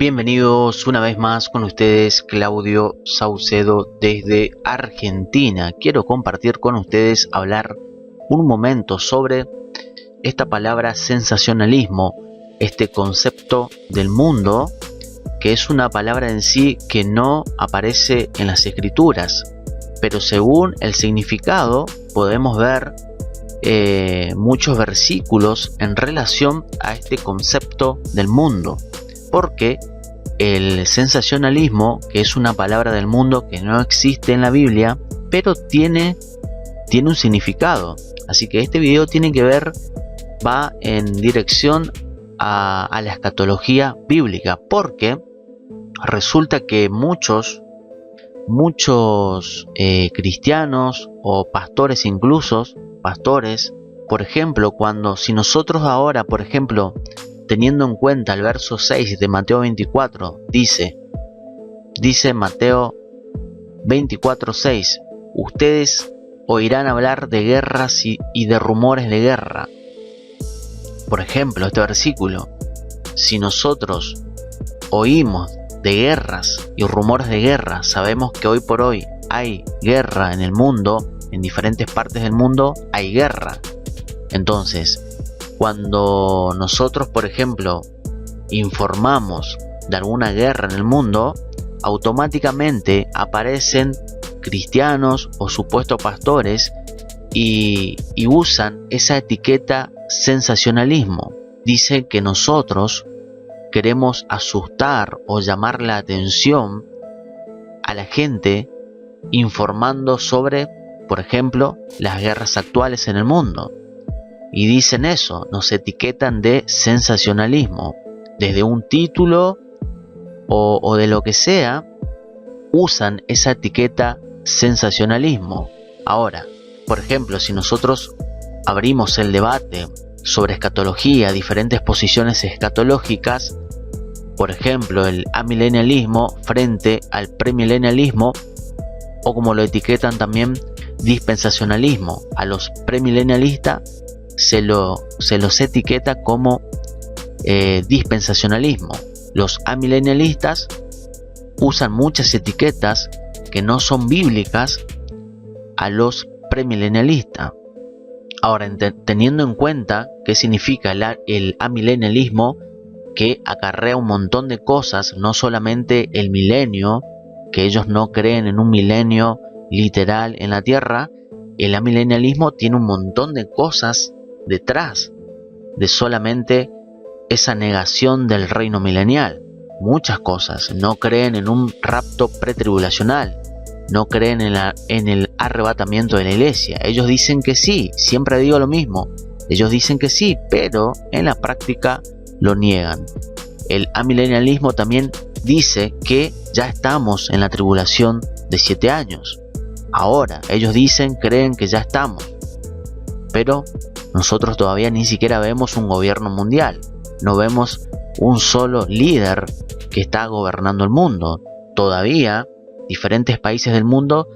Bienvenidos una vez más con ustedes, Claudio Saucedo desde Argentina. Quiero compartir con ustedes, hablar un momento sobre esta palabra sensacionalismo, este concepto del mundo, que es una palabra en sí que no aparece en las escrituras, pero según el significado podemos ver muchos versículos en relación a este concepto del mundo. Porque el sensacionalismo, que es una palabra del mundo que no existe en la Biblia, pero tiene un significado. Así que este video va en dirección a la escatología bíblica, porque resulta que muchos cristianos o pastores, incluso pastores, por ejemplo, si nosotros ahora, por ejemplo, teniendo en cuenta el verso 6 de Mateo 24, dice Mateo 24:6, ustedes oirán hablar de guerras y de rumores de guerra. Por ejemplo, este versículo, si nosotros oímos de guerras y rumores de guerra, sabemos que hoy por hoy hay guerra en el mundo, en diferentes partes del mundo hay guerra. Entonces, cuando nosotros, por ejemplo, informamos de alguna guerra en el mundo, automáticamente aparecen cristianos o supuestos pastores y usan esa etiqueta sensacionalismo. Dicen que nosotros queremos asustar o llamar la atención a la gente informando sobre, por ejemplo, las guerras actuales en el mundo. Y dicen eso, nos etiquetan de sensacionalismo. Desde un título o de lo que sea, usan esa etiqueta sensacionalismo. Ahora, por ejemplo, si nosotros abrimos el debate sobre escatología, diferentes posiciones escatológicas, por ejemplo, el amilenialismo frente al premilenialismo, o como lo etiquetan también, dispensacionalismo. A los premilenialistas se los etiqueta como dispensacionalismo. Los amilenialistas usan muchas etiquetas que no son bíblicas a los premilenialistas. Ahora, teniendo en cuenta qué significa el amilenialismo, que acarrea un montón de cosas, no solamente el milenio, que ellos no creen en un milenio literal en la tierra. El amilenialismo tiene un montón de cosas detrás de solamente esa negación del reino milenial. Muchas cosas. No creen en un rapto pretribulacional, no creen en el arrebatamiento de la iglesia. Ellos dicen que sí, siempre digo lo mismo, ellos dicen que sí, pero en la práctica lo niegan. El amilenialismo también dice que ya estamos en la tribulación de 7 años. Ahora, ellos creen que ya estamos, pero nosotros todavía ni siquiera vemos un gobierno mundial, no vemos un solo líder que está gobernando el mundo. Todavía diferentes países del mundo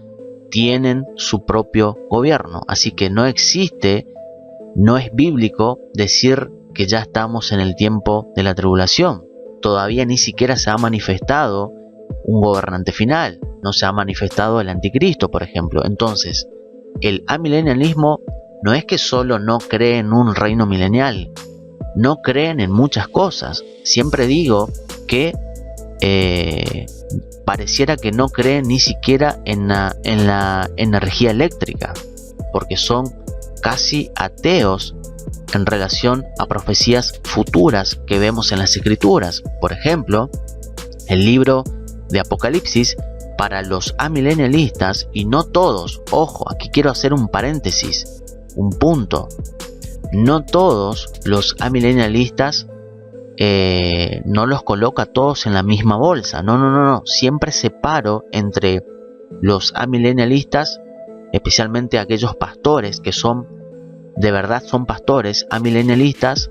tienen su propio gobierno, así que no es bíblico decir que ya estamos en el tiempo de la tribulación. Todavía ni siquiera se ha manifestado un gobernante final, no se ha manifestado el anticristo, por ejemplo. Entonces, el amilenialismo no es que solo no cree en un reino milenial, no creen en muchas cosas. Siempre digo que pareciera que no creen ni siquiera en la energía eléctrica, porque son casi ateos en relación a profecías futuras que vemos en las escrituras. Por ejemplo, el libro de Apocalipsis, para los amilenialistas, y no todos, ojo, aquí quiero hacer un paréntesis, un punto, no todos los amilenialistas no los coloca todos en la misma bolsa, no, siempre separo entre los amilenialistas, especialmente aquellos pastores que de verdad son pastores amilenialistas,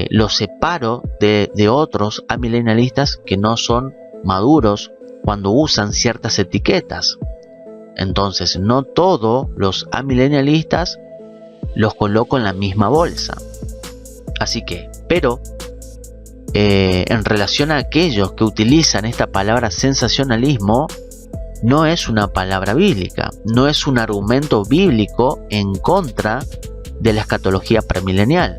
los separo de otros amilenialistas que no son maduros cuando usan ciertas etiquetas. Entonces, no todos los amilenialistas los coloco en la misma bolsa. Así que, pero en relación a aquellos que utilizan esta palabra sensacionalismo, no es una palabra bíblica, no es un argumento bíblico en contra de la escatología premilenial.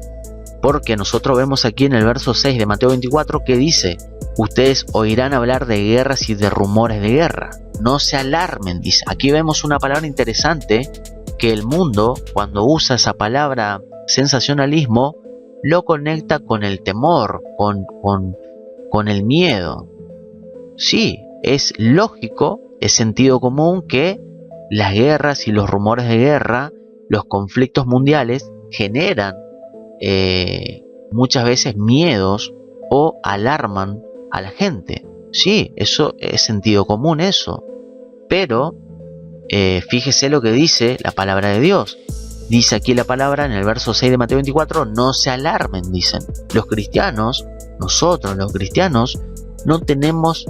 Porque nosotros vemos aquí en el verso 6 de Mateo 24 que dice: ustedes oirán hablar de guerras y de rumores de guerra. No se alarmen, dice. Aquí vemos una palabra interesante que el mundo, cuando usa esa palabra sensacionalismo, lo conecta con el temor, con el miedo. Sí, es lógico, es sentido común que las guerras y los rumores de guerra, los conflictos mundiales, generan muchas veces miedos o alarman a la gente. Sí, eso es sentido común, eso. Pero fíjese lo que dice la palabra de Dios. Dice aquí la palabra en el verso 6 de Mateo 24: no se alarmen, dicen. Los cristianos, nosotros los cristianos, no tenemos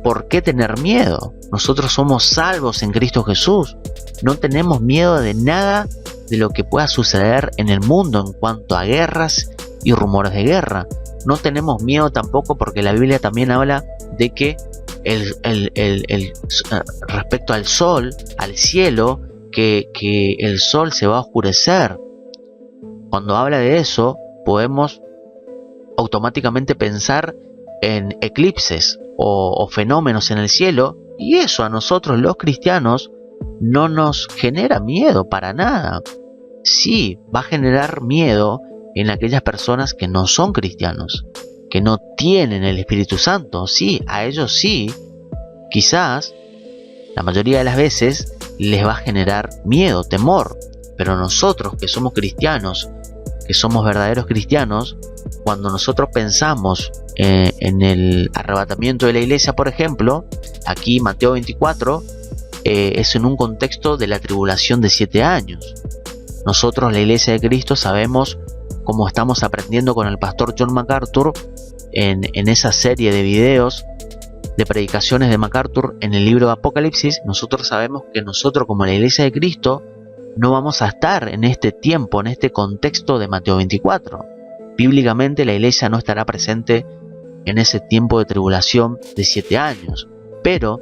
por qué tener miedo. Nosotros somos salvos en Cristo Jesús. No tenemos miedo de nada de lo que pueda suceder en el mundo en cuanto a guerras y rumores de guerra. No tenemos miedo tampoco porque la Biblia también habla de que respecto al sol, al cielo, que el sol se va a oscurecer. Cuando habla de eso, podemos automáticamente pensar en eclipses o fenómenos en el cielo, y eso a nosotros los cristianos no nos genera miedo para nada. Sí, va a generar miedo en aquellas personas que no son cristianos, que no tienen el Espíritu Santo. Sí, a ellos sí, quizás, la mayoría de las veces, les va a generar miedo, temor. Pero nosotros que somos cristianos, que somos verdaderos cristianos, cuando nosotros pensamos en el arrebatamiento de la iglesia, por ejemplo, aquí Mateo 24, es en un contexto de la tribulación de 7 años. Nosotros, la iglesia de Cristo, sabemos, como estamos aprendiendo con el pastor John MacArthur en esa serie de videos de predicaciones de MacArthur en el libro de Apocalipsis, nosotros sabemos que nosotros como la iglesia de Cristo no vamos a estar en este tiempo, en este contexto de Mateo 24. Bíblicamente la iglesia no estará presente en ese tiempo de tribulación de 7 años. Pero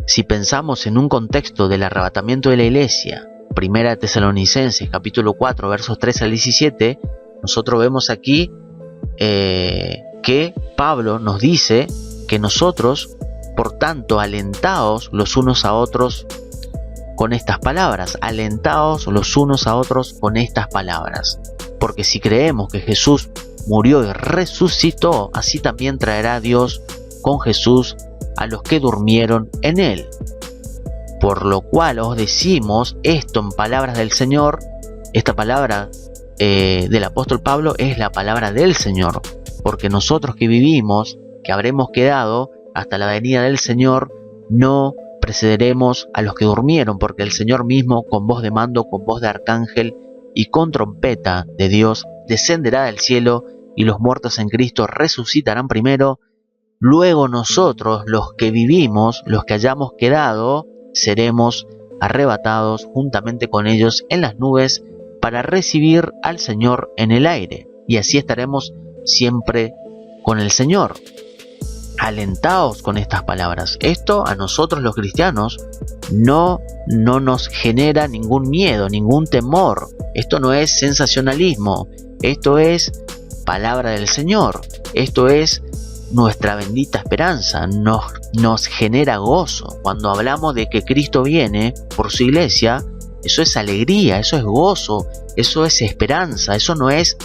si pensamos en un contexto del arrebatamiento de la iglesia, Primera Tesalonicenses capítulo 4 versos 3 al 17, nosotros vemos aquí que Pablo nos dice que nosotros, por tanto, alentaos los unos a otros con estas palabras, alentaos los unos a otros con estas palabras, porque si creemos que Jesús murió y resucitó, así también traerá Dios con Jesús a los que durmieron en él. Por lo cual os decimos esto en palabras del Señor. Esta palabra del apóstol Pablo es la palabra del Señor, porque nosotros que vivimos, que habremos quedado hasta la venida del Señor, no precederemos a los que durmieron, porque el Señor mismo, con voz de mando, con voz de arcángel y con trompeta de Dios, descenderá del cielo, y los muertos en Cristo resucitarán primero. Luego nosotros, los que vivimos, los que hayamos quedado, seremos arrebatados juntamente con ellos en las nubes para recibir al Señor en el aire, y así estaremos siempre con el Señor. Alentaos con estas palabras. Esto a nosotros los cristianos no nos genera ningún miedo, ningún temor. Esto no es sensacionalismo, esto es palabra del Señor, esto es nuestra bendita esperanza, nos genera gozo. Cuando hablamos de que Cristo viene por su iglesia, eso es alegría, eso es gozo, eso es esperanza, eso no es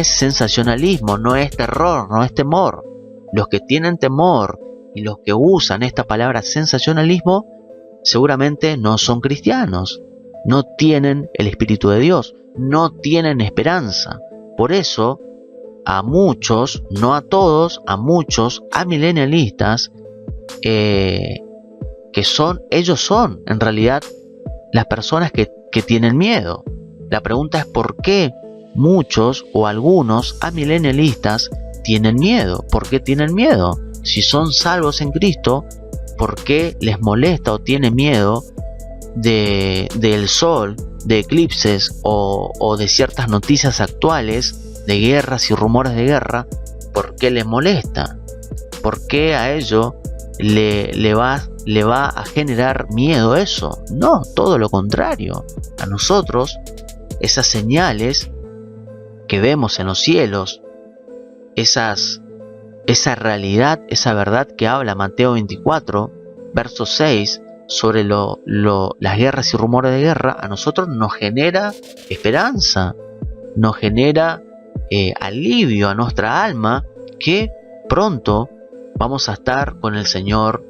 sensacionalismo, no es terror, no es temor. Los que tienen temor y los que usan esta palabra sensacionalismo seguramente no son cristianos, no tienen el Espíritu de Dios, no tienen esperanza. Por eso a muchos, no a todos, a muchos amilenialistas ellos son en realidad las personas que tienen miedo. La pregunta es por qué muchos o algunos amilenialistas tienen miedo. ¿Por qué tienen miedo? Si son salvos en Cristo, ¿por qué les molesta o tienen miedo del sol, de eclipses o de ciertas noticias actuales de guerras y rumores de guerra? ¿Por qué les molesta? ¿Por qué a ello le va a generar miedo eso? No, todo lo contrario. A nosotros, esas señales que vemos en los cielos, esa realidad, esa verdad que habla Mateo 24, verso 6, sobre las guerras y rumores de guerra, a nosotros nos genera esperanza, nos genera alivio a nuestra alma, que pronto vamos a estar con el Señor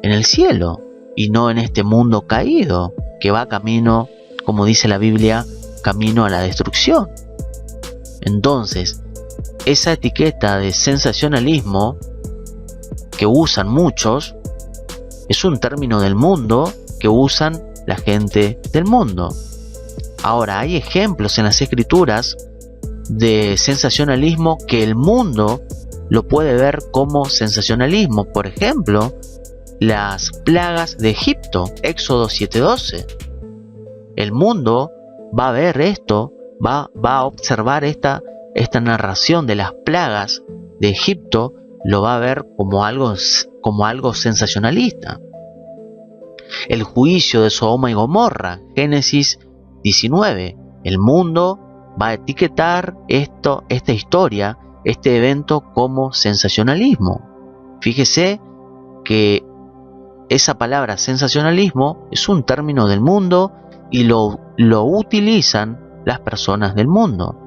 en el cielo y no en este mundo caído que va camino, como dice la Biblia, camino a la destrucción. Entonces, esa etiqueta de sensacionalismo que usan muchos es un término del mundo que usan la gente del mundo. Ahora, hay ejemplos en las Escrituras de sensacionalismo que el mundo lo puede ver como sensacionalismo. Por ejemplo, las plagas de Egipto, Éxodo 7:12. El mundo va a ver esto, va a observar esta narración de las plagas de Egipto, lo va a ver como algo sensacionalista. El juicio de Sodoma y Gomorra, Génesis 19. El mundo va a etiquetar esta historia, este evento, como sensacionalismo. Fíjese que esa palabra sensacionalismo es un término del mundo y lo utilizan las personas del mundo.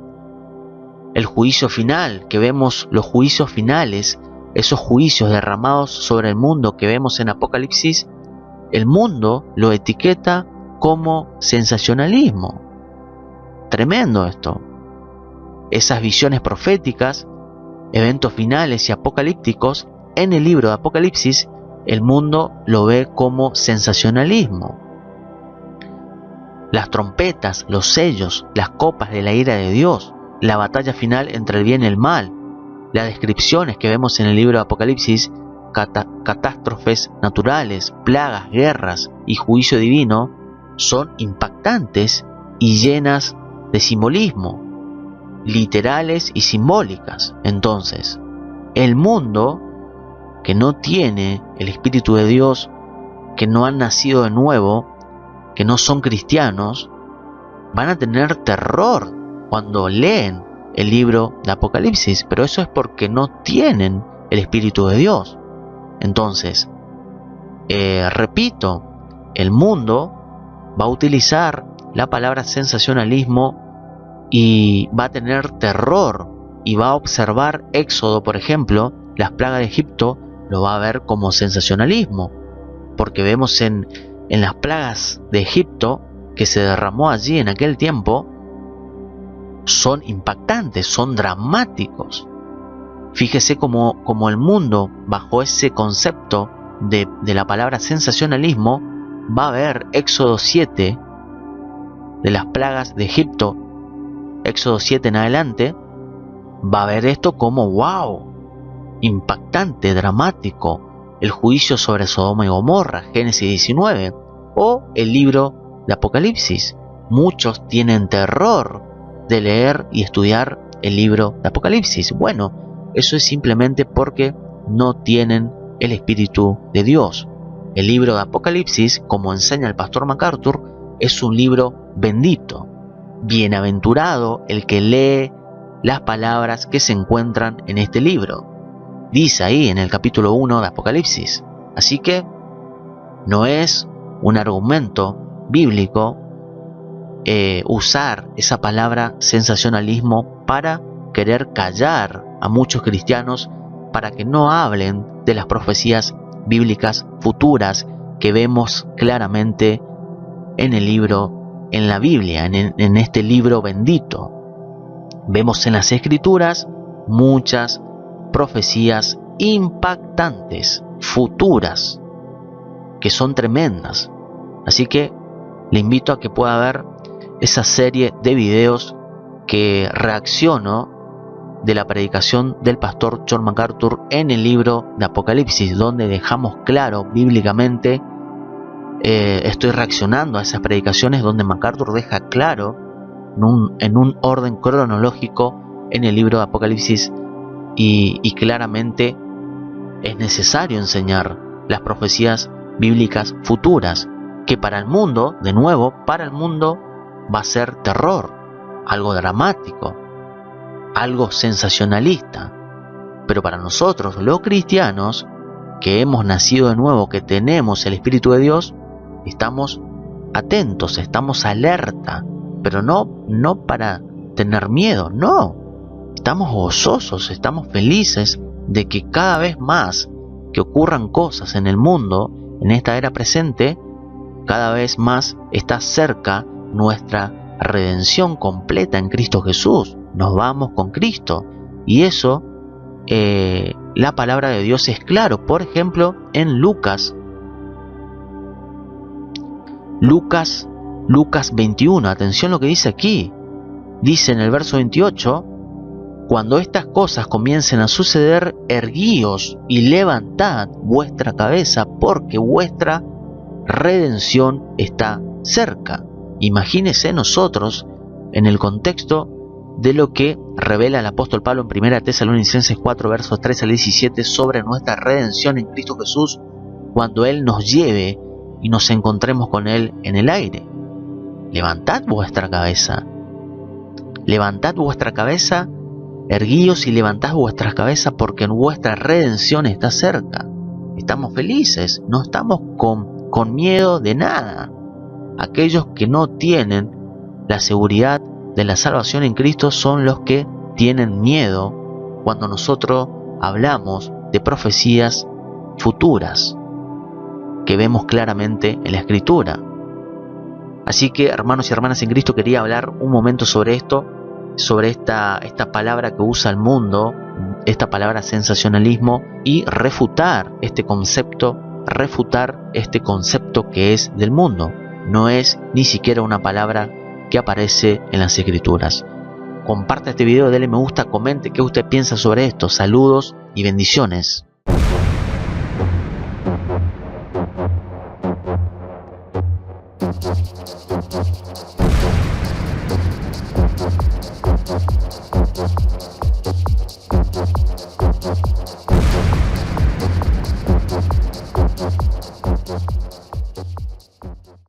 El juicio final, que vemos los juicios finales, esos juicios derramados sobre el mundo que vemos en Apocalipsis, el mundo lo etiqueta como sensacionalismo. Tremendo esto. Esas visiones proféticas, eventos finales y apocalípticos, en el libro de Apocalipsis, el mundo lo ve como sensacionalismo. Las trompetas, los sellos, las copas de la ira de Dios, la batalla final entre el bien y el mal, las descripciones que vemos en el libro de Apocalipsis, catástrofes naturales, plagas, guerras y juicio divino, son impactantes y llenas de simbolismo, literales y simbólicas. Entonces, el mundo que no tiene el Espíritu de Dios, que no han nacido de nuevo, que no son cristianos, van a tener terror cuando leen el libro de Apocalipsis, pero eso es porque no tienen el Espíritu de Dios. Entonces, repito, el mundo va a utilizar la palabra sensacionalismo y va a tener terror y va a observar Éxodo, por ejemplo, las plagas de Egipto, lo va a ver como sensacionalismo, porque vemos en las plagas de Egipto que se derramó allí en aquel tiempo, son impactantes, son dramáticos. Fíjese cómo el mundo, bajo ese concepto de la palabra sensacionalismo, va a ver Éxodo 7, de las plagas de Egipto, Éxodo 7 en adelante, va a ver esto como wow, impactante, dramático. El juicio sobre Sodoma y Gomorra, Génesis 19, o el libro de Apocalipsis. Muchos tienen terror de leer y estudiar el libro de Apocalipsis. Bueno, eso es simplemente porque no tienen el Espíritu de Dios. El libro de Apocalipsis, como enseña el pastor MacArthur, es un libro bendito. Bienaventurado el que lee las palabras que se encuentran en este libro. Dice ahí en el capítulo 1 de Apocalipsis. Así que no es un argumento bíblico usar esa palabra sensacionalismo para querer callar a muchos cristianos para que no hablen de las profecías bíblicas futuras que vemos claramente en el libro, en la Biblia, en este libro bendito. Vemos en las Escrituras muchas profecías impactantes, futuras, que son tremendas. Así que le invito a que pueda ver esa serie de videos que reacciono de la predicación del pastor John MacArthur en el libro de Apocalipsis, donde dejamos claro bíblicamente, estoy reaccionando a esas predicaciones donde MacArthur deja claro en un orden cronológico en el libro de Apocalipsis y claramente es necesario enseñar las profecías bíblicas futuras, que para el mundo, de nuevo, para el mundo va a ser terror, algo dramático, algo sensacionalista. Pero para nosotros, los cristianos, que hemos nacido de nuevo, que tenemos el Espíritu de Dios, estamos atentos, estamos alerta, pero no para tener miedo, no. Estamos gozosos, estamos felices de que cada vez más que ocurran cosas en el mundo, en esta era presente, cada vez más está cerca nuestra redención completa en Cristo Jesús. Nos vamos con Cristo, y eso la palabra de Dios es claro. Por ejemplo, en Lucas 21, atención lo que dice aquí. Dice en el verso 28: cuando estas cosas comiencen a suceder, erguíos y levantad vuestra cabeza, porque vuestra redención está cerca. Imagínese nosotros en el contexto de lo que revela el apóstol Pablo en 1 Tesalonicenses 4, versos 13 al 17, sobre nuestra redención en Cristo Jesús, cuando Él nos lleve y nos encontremos con Él en el aire. Levantad vuestra cabeza. Levantad vuestra cabeza, erguíos y levantad vuestras cabezas, porque vuestra redención está cerca. Estamos felices, no estamos con miedo de nada. Aquellos que no tienen la seguridad de la salvación en Cristo son los que tienen miedo cuando nosotros hablamos de profecías futuras que vemos claramente en la Escritura. Así que, hermanos y hermanas en Cristo, quería hablar un momento sobre esto, sobre esta palabra que usa el mundo, esta palabra sensacionalismo, y refutar este concepto que es del mundo. No es ni siquiera una palabra que aparece en las Escrituras. Comparte este video, dele me gusta, comente qué usted piensa sobre esto. Saludos y bendiciones.